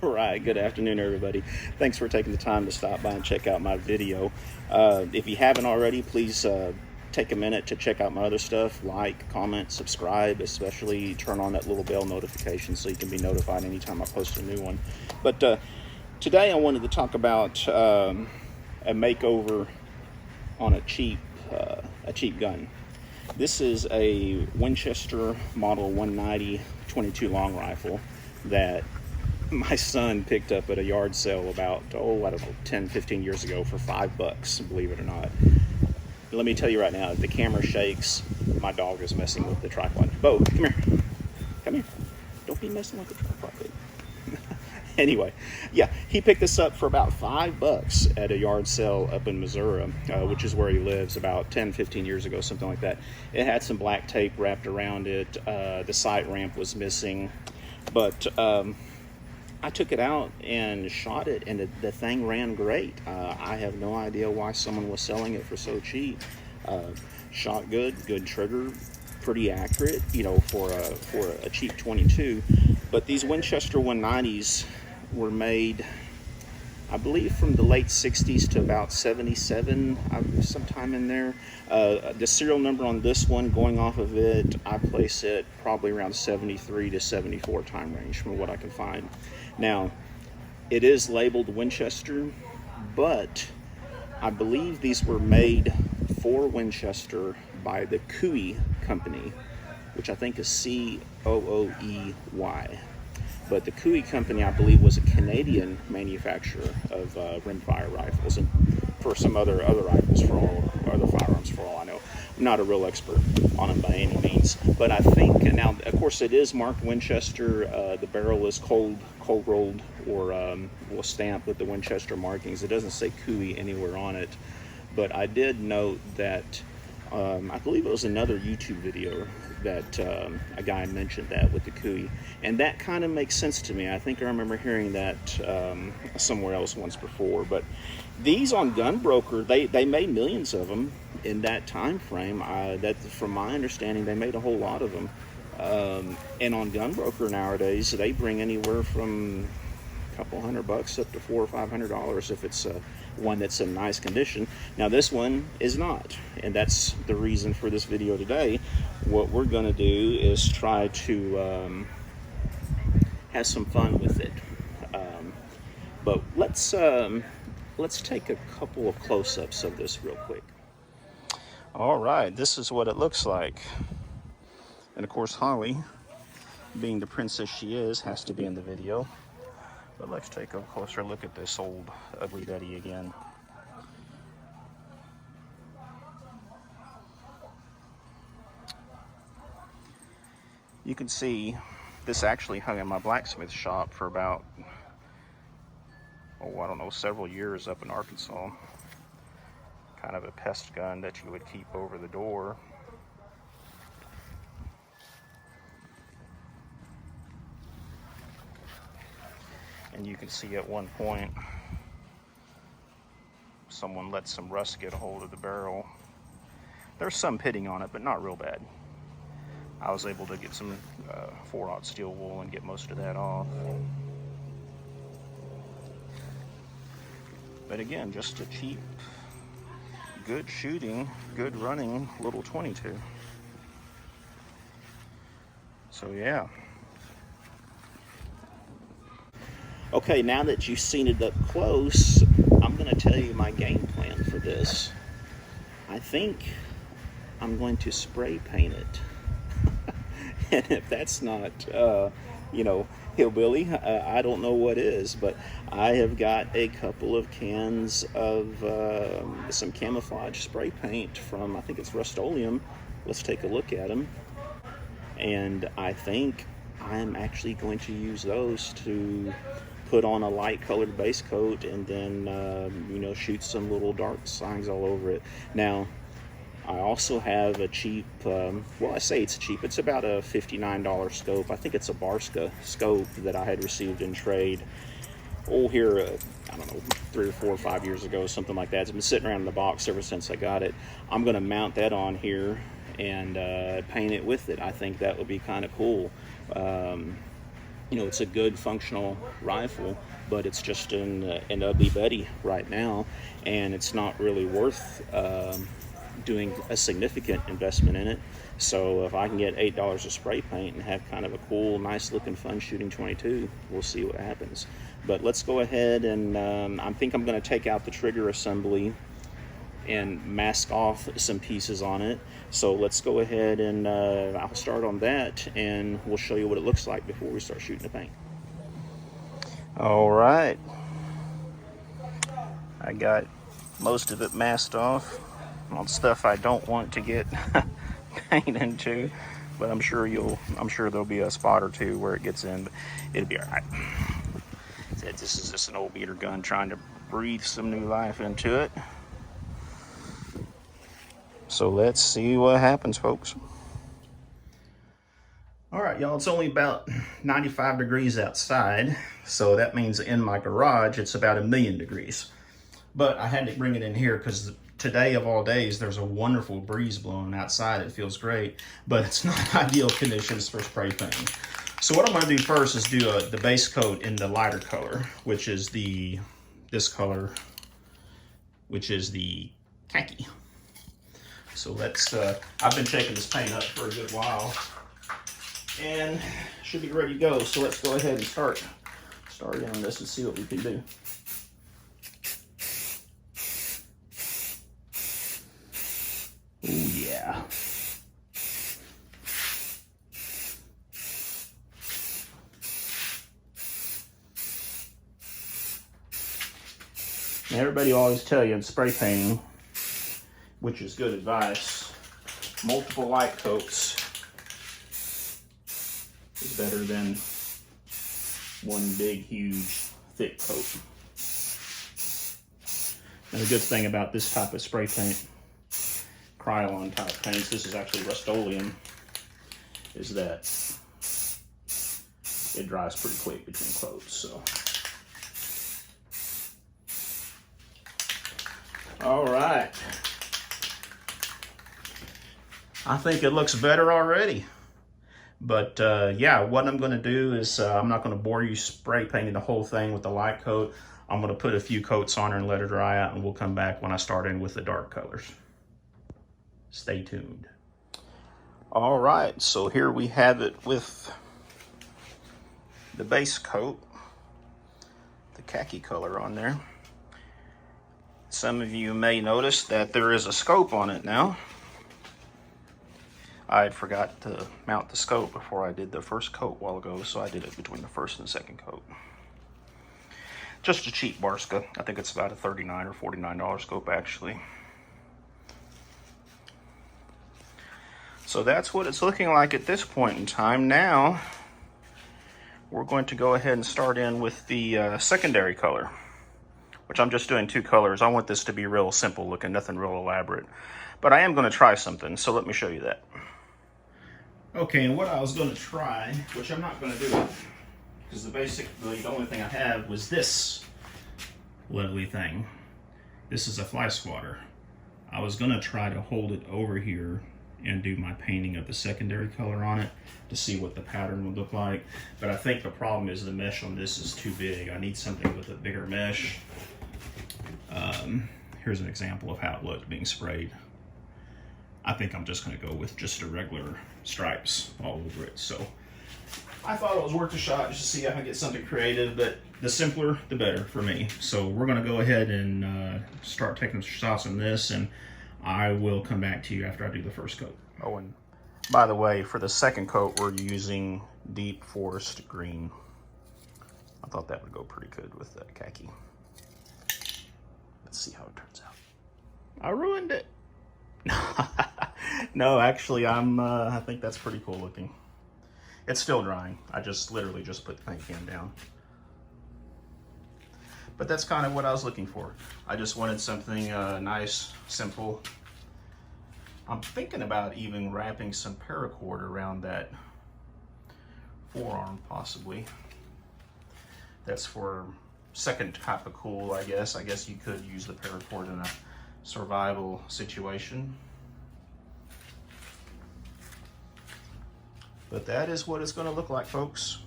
Right, good afternoon everybody. Thanks for taking the time to stop by and check out my video. If you haven't already, please take a minute to check out my other stuff. Like, comment, subscribe, especially turn on that little bell notification so you can be notified anytime I post a new one. But today I wanted to talk about a makeover on a cheap gun. This is a Winchester Model 190 22 long rifle that my son picked up at a yard sale about, I don't know, 10-15 years ago for $5, believe it or not. Let me tell you right now, if the camera shakes, my dog is messing with the tripod. Bo, come here. Come here. Don't be messing with the tripod, baby. Anyway, yeah, he picked this up for about $5 at a yard sale up in Missouri, which is where he lives, about 10-15 years ago, something like that. It had some black tape wrapped around it. The sight ramp was missing, but I took it out and shot it, and the thing ran great. I have no idea why someone was selling it for so cheap. Shot good trigger, pretty accurate, you know, for a cheap 22. But these Winchester 190s were made, I believe, from the late 60s to about 77, sometime in there. The serial number on this one, going off of it, I place it probably around 73 to 74 time range from what I can find. Now, it is labeled Winchester, but I believe these were made for Winchester by the Cooey company, which I think is C-O-O-E-Y. But the Cooey company, I believe, was a Canadian manufacturer of rimfire rifles, and for some other rifles, for all other firearms, for all I know. I'm not a real expert on them by any means, but I think, and now of course it is marked Winchester. The barrel is cold rolled, or will stamp with the Winchester markings. It doesn't say Cooey anywhere on it, but I did note that I believe it was another YouTube video that a guy mentioned that with the Cooey, and that kind of makes sense to me. I think I remember hearing that somewhere else once before. But these on Gunbroker, they made millions of them in that time frame. That, from my understanding, they made a whole lot of them. And on Gunbroker nowadays, they bring anywhere from a couple $100 up to $400 or $500 if it's one that's in nice condition. Now this one is not, and that's the reason for this video today. What we're going to do is try to have some fun with it. But let's take a couple of close-ups of this real quick. All right, this is what it looks like. And of course, Holly, being the princess she is, has to be in the video. But let's take a closer look at this old ugly Betty again. You can see this actually hung in my blacksmith shop for about, oh, I don't know, several years up in Arkansas. Kind of a pest gun that you would keep over the door. And you can see at one point someone let some rust get a hold of the barrel. There's some pitting on it, but not real bad. I was able to get some 4/0 steel wool and get most of that off. But again, just a cheap, good shooting, good running little 22. So yeah. Okay, now that you've seen it up close, I'm going to tell you my game plan for this. I think I'm going to spray paint it. And if that's not, you know, hillbilly, I don't know what is. But I have got a couple of cans of some camouflage spray paint from, I think it's Rust-Oleum. Let's take a look at them. And I think I'm actually going to use those to put on a light colored base coat, and then you know, shoot some little dark signs all over it. Now I also have a cheap, well, I say it's cheap, it's about a $59 scope. I think it's a Barska scope that I had received in trade, oh, here, I don't know, 3 or 4 or 5 years ago, something like that. It's been sitting around in the box ever since I got it. I'm going to mount that on here and paint it with it. I think that would be kind of cool. you know, it's a good functional rifle, but it's just an ugly buddy right now, and it's not really worth doing a significant investment in it. So if I can get $8 of spray paint and have kind of a cool, nice looking, fun shooting 22, we'll see what happens. But let's go ahead and I think I'm going to take out the trigger assembly and mask off some pieces on it. So let's go ahead and I'll start on that, and we'll show you what it looks like before we start shooting the paint. All right, I got most of it masked off on stuff I don't want to get paint into, but I'm sure there'll be a spot or two where it gets in, but it'll be all right. This is just an old beater gun trying to breathe some new life into it. So let's see what happens, folks. All right, y'all, it's only about 95 degrees outside, so that means in my garage it's about 1,000,000 degrees. But I had to bring it in here because today of all days there's a wonderful breeze blowing outside. It feels great, but it's not ideal conditions for spray painting. So what I'm going to do first is do the base coat in the lighter color, which is this color, which is the khaki. So let's, I've been shaking this paint up for a good while and should be ready to go. So let's go ahead and start on this and see what we can do. Oh yeah. Now, everybody always tell you in spray painting, which is good advice, multiple light coats is better than one big, huge, thick coat. And the good thing about this type of spray paint, Krylon type paints, this is actually Rust-Oleum, is that it dries pretty quick between coats. So, all right. I think it looks better already. But yeah, what I'm going to do is I'm not going to bore you spray painting the whole thing with the light coat. I'm going to put a few coats on her and let her dry out, and we'll come back when I start in with the dark colors. Stay tuned. All right, so here we have it with the base coat, the khaki color on there. Some of you may notice that there is a scope on it now. I had forgot to mount the scope before I did the first coat a while ago, so I did it between the first and second coat. Just a cheap Barska. I think it's about a $39 or $49 scope actually. So that's what it's looking like at this point in time. Now we're going to go ahead and start in with the secondary color, which I'm just doing 2 colors. I want this to be real simple looking, nothing real elaborate. But I am going to try something, so let me show you that. Okay, and what I was going to try, which I'm not going to do, because the only thing I have was this lovely thing. This is a fly swatter. I was going to try to hold it over here and do my painting of the secondary color on it to see what the pattern would look like. But I think the problem is the mesh on this is too big. I need something with a bigger mesh. Here's an example of how it looked being sprayed. I think I'm just going to go with just a regular stripes all over it. So I thought it was worth a shot just to see if I can get something creative, but the simpler, the better for me. So we're going to go ahead and start taking shots on this, and I will come back to you after I do the first coat. Oh, and by the way, for the second coat, we're using deep forest green. I thought that would go pretty good with the khaki. Let's see how it turns out. I ruined it. No, actually, I think that's pretty cool looking. It's still drying. I literally just put the paint can down. But that's kind of what I was looking for. I just wanted something nice, simple. I'm thinking about even wrapping some paracord around that forearm, possibly. That's for second type of cool, I guess. I guess you could use the paracord in a survival situation. But that is what it's going to look like, folks.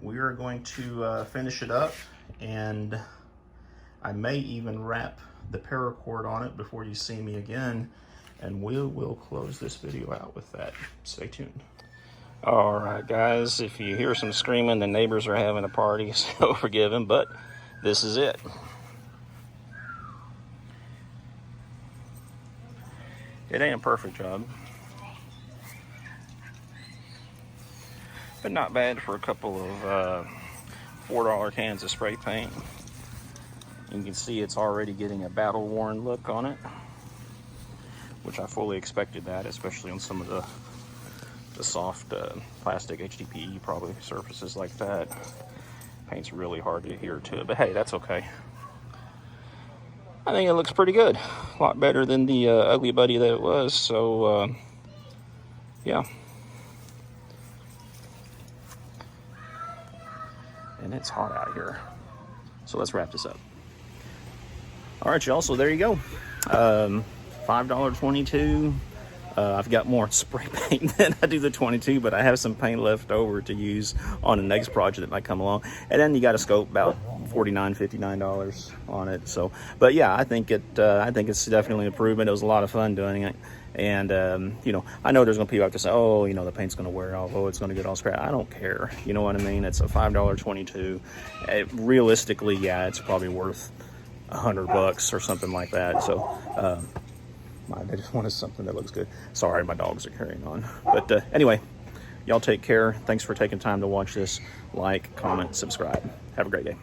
we are going to finish it up, and I may even wrap the paracord on it before you see me again, and we'll close this video out with that. Stay tuned. All right, guys, if you hear some screaming, the neighbors are having a party, so forgive them, but this is it. It ain't a perfect job, but not bad for a couple of $4 cans of spray paint. You can see it's already getting a battle-worn look on it, which I fully expected that, especially on some of the soft plastic HDPE probably surfaces like that. Paint's really hard to adhere to it, but hey, that's okay. I think it looks pretty good. A lot better than the ugly buddy that it was, so yeah. And it's hot out here. So let's wrap this up. All right, y'all, so there you go. $5.22. I've got more spray paint than I do the 22, but I have some paint left over to use on the next project that might come along. And then you got a scope about $49, $59 on it. So, but yeah, I think it's definitely an improvement. It was a lot of fun doing it. And, you know, I know there's going to be people out there say, oh, you know, the paint's going to wear off. Oh, it's going to get all scratched. I don't care. You know what I mean? It's a $5.22. Realistically, yeah, it's probably worth $100 or something like that. So, I just wanted something that looks good. Sorry, my dogs are carrying on. But anyway, y'all take care. Thanks for taking time to watch this. Like, comment, subscribe. Have a great day.